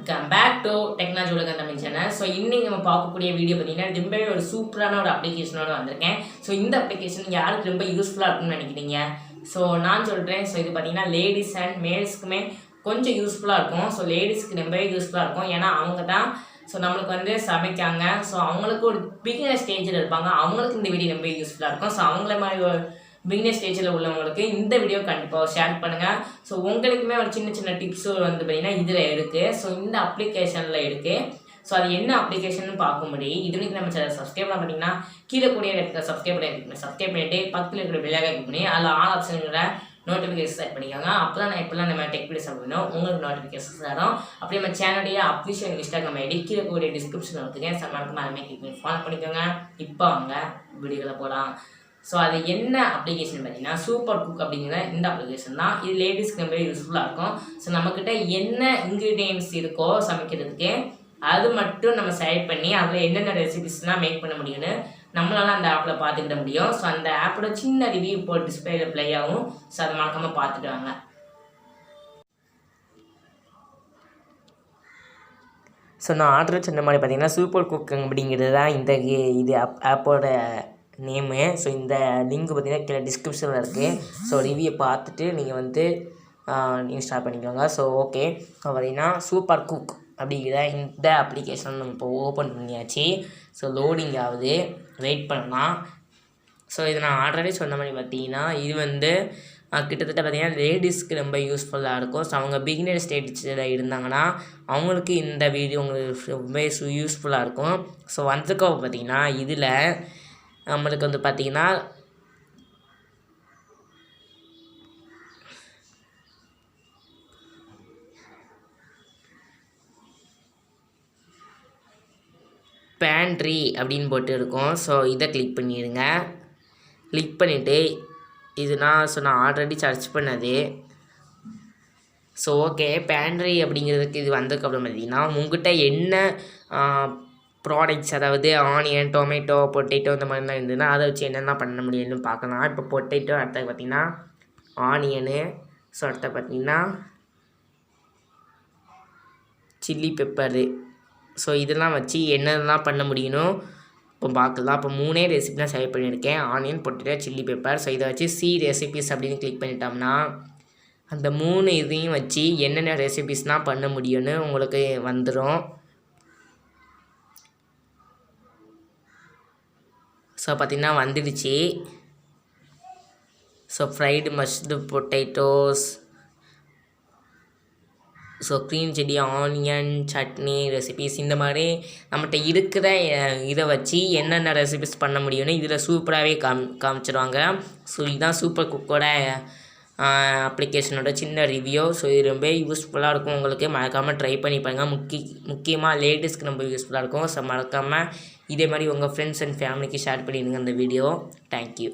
Welcome back to technology உலகம்-தம channel. So இன்னைக்கு நம்ம பார்க்கக்கூடிய வீடியோ பார்த்தீங்கன்னா ரொம்பவே ஒரு சூப்பரான ஒரு அப்ளிகேஷனோட வந்திருக்கேன். ஸோ இந்த அப்ளிகேஷன் யாருக்கு ரொம்ப யூஸ்ஃபுல்லாக இருக்கும்னு நினைக்கிறீங்க? ஸோ நான் சொல்கிறேன். ஸோ இது பார்த்தீங்கன்னா லேடிஸ் அண்ட் மேல்ஸ்க்குமே கொஞ்சம் யூஸ்ஃபுல்லாக இருக்கும். ஸோ லேடிஸ்க்கு ரொம்பவே யூஸ்ஃபுல்லாக இருக்கும். ஏன்னா அவங்க தான் நம்மளுக்கு வந்து சமைக்காங்க. ஸோ அவங்களுக்கு ஒரு பிகினர் ஸ்டேஜில் இருப்பாங்க. அவங்களுக்கு இந்த வீடியோ ரொம்ப யூஸ்ஃபுல்லாக இருக்கும். ஸோ அவங்கள மாதிரி ஒரு பிகினர் ஸ்டேஜில் உள்ளவங்களுக்கு இந்த வீடியோ கண்டிப்பாக ஷேர் பண்ணுங்கள். ஸோ உங்களுக்குமே ஒரு சின்ன சின்ன டிப்ஸு வந்து பார்த்திங்கன்னா இதில் இருக்குது. ஸோ இந்த அப்ளிகேஷனில் இருக்குது. ஸோ அது என்ன அப்ளிகேஷன் பார்க்க முடியும். இதுக்கு நம்ம சேனல் சப்ஸ்கிரைப் பண்ண பண்ணிங்கன்னா கீழே கூடிய இடத்துல சப்ஸ்கிரைப் பண்ணிட்டு பக்கத்தில் இருக்கிற பெல்லைக்கான கிளிக் பண்ணி அதில் ஆல் ஆப்ஷன்கிற நோட்டிஃபிகேஷன் செட் பண்ணிக்கோங்க. அப்போ தான் நான் எப்போல்லாம் நம்ம டெக் வீடியோஸ் அப்படின்னா உங்களுக்கு நோட்டிஃபிகேஷன் வரும். அப்படி நம்ம சேனலுடைய அப்ளிகேஷன் இன்ஸ்டாகிராம் ஐடி கீழே கூடிய டிஸ்கிரிப்ஷன் இருக்குங்க. சம்மருக்கு அதுமாதிரி கிளிக் பண்ணி ஃபாலோ பண்ணிக்கோங்க. இப்போ அவங்க வீடியோவில் போகலாம். ஸோ அது என்ன அப்ளிகேஷன் பார்த்தீங்கன்னா SuperCook அப்படிங்கிற இந்த அப்ளிகேஷன் தான். இது லேடிஸ்க்கு ரொம்ப யூஸ்ஃபுல்லாக இருக்கும். ஸோ நம்மக்கிட்ட என்ன இன்க்ரீடியன்ட்ஸ் இருக்கோ சமைக்கிறதுக்கு அது மட்டும் நம்ம செலக்ட் பண்ணி அதில் என்னென்ன ரெசிபிஸ்லாம் மேக் பண்ண முடியும்னு நம்மளால அந்த ஆப்பில் பார்த்துக்கிட முடியும். ஸோ அந்த ஆப்போட சின்ன ரிவ்யூ இப்போ டிஸ்பிளேல ப்ளே ஆகும். ஸோ அதை மறக்காமல் பார்த்துட்டு வாங்க. ஸோ நான் ஆர்டர் சொன்ன மாதிரி பார்த்தீங்கன்னா SuperCook அப்படிங்கிறது தான் இது ஆப்போட நேமு. ஸோ இந்த லிங்க் பார்த்தீங்கன்னா கீழே டிஸ்கிரிப்ஷனில் இருக்குது. ஸோ ரிவ்யூ பார்த்துட்டு நீங்கள் வந்து இன்ஸ்டால் பண்ணிக்கோங்க. ஸோ ஓகே, இப்போ பார்த்தீங்கன்னா SuperCook அப்படிங்கிற இந்த அப்ளிகேஷன் நம்ம இப்போ ஓப்பன் பண்ணியாச்சு. ஸோ லோடிங் ஆகுது, வெயிட் பண்ணலாம். ஸோ இது நான் ஆல்ரெடி சொன்ன மாதிரி பார்த்தீங்கன்னா இது வந்து கிட்டத்தட்ட பார்த்தீங்கன்னா லேடிஸ்க்கு ரொம்ப யூஸ்ஃபுல்லாக இருக்கும். ஸோ அவங்க பிகினர் ஸ்டேஜில் இருந்தாங்கன்னா அவங்களுக்கு இந்த வீடியோ உங்களுக்கு ரொம்ப யூஸ்ஃபுல்லாக இருக்கும். ஸோ வந்ததுக்கு பார்த்தீங்கன்னா இதில் நம்மளுக்கு வந்து பார்த்திங்கன்னா பேண்ட்ரி அப்படின்னு போட்டு இருக்கும். ஸோ இதை கிளிக் பண்ணிடுங்க. கிளிக் பண்ணிவிட்டு இது நான் ஆல்ரெடி சர்ச் பண்ணது. ஸோ ஓகே, பேண்ட்ரி அப்படிங்கிறதுக்கு இது வந்ததுக்கப்புறம் பார்த்திங்கன்னா உங்கள்கிட்ட என்ன ப்ராடக்ட்ஸ், அதாவது ஆனியன், டொமேட்டோ, பொட்டேட்டோ இந்த மாதிரிலாம் இருந்ததுன்னா அதை வச்சு என்னென்ன பண்ண முடியும்னு பார்க்கலாம். இப்போ பொட்டேட்டோ, அடுத்தது பார்த்திங்கன்னா ஆனியனு, ஸோ அடுத்த பார்த்திங்கன்னா சில்லி பெப்பரு. ஸோ இதெல்லாம் வச்சு என்னென்னலாம் பண்ண முடியணும் இப்போ பார்க்கலாம். இப்போ 3 ரெசிபி தான் செலக்ட் பண்ணியிருக்கேன். Onion, potato, chilli pepper. So இதை வச்சு ரெசிபிஸ் அப்படின்னு கிளிக் பண்ணிட்டோம்னா அந்த 3 இதையும் வச்சு என்னென்ன ரெசிபிஸ்னால் பண்ண முடியும்னு உங்களுக்கு வந்துடும். ஸோ பார்த்திங்கன்னா வந்துடுச்சு. So fried mashed potatoes, so green chilli, onion chutney recipes, இந்த மாதிரி நம்மகிட்ட இருக்கிற இதை வச்சு என்னென்ன ரெசிபிஸ் பண்ண முடியும்னு இதில் சூப்பராகவே காமிச்சிடுவாங்க. ஸோ இதுதான் SuperCookோட அப்ளிகேஷனோட சின்ன ரிவ்யூ. ஸோ இது ரொம்ப யூஸ்ஃபுல்லாக இருக்கும். உங்களுக்கு மறக்காமல் ட்ரை பண்ணி பாருங்கள். முக்கியமாக லேடிஸ்க்கு ரொம்ப யூஸ்ஃபுல்லாக இருக்கும். ஸோ மறக்காமல் இதே மாதிரி உங்கள் ஃப்ரெண்ட்ஸ் அண்ட் ஃபேமிலிக்கு ஷேர் பண்ணிடுங்க இந்த வீடியோ. தேங்க்யூ.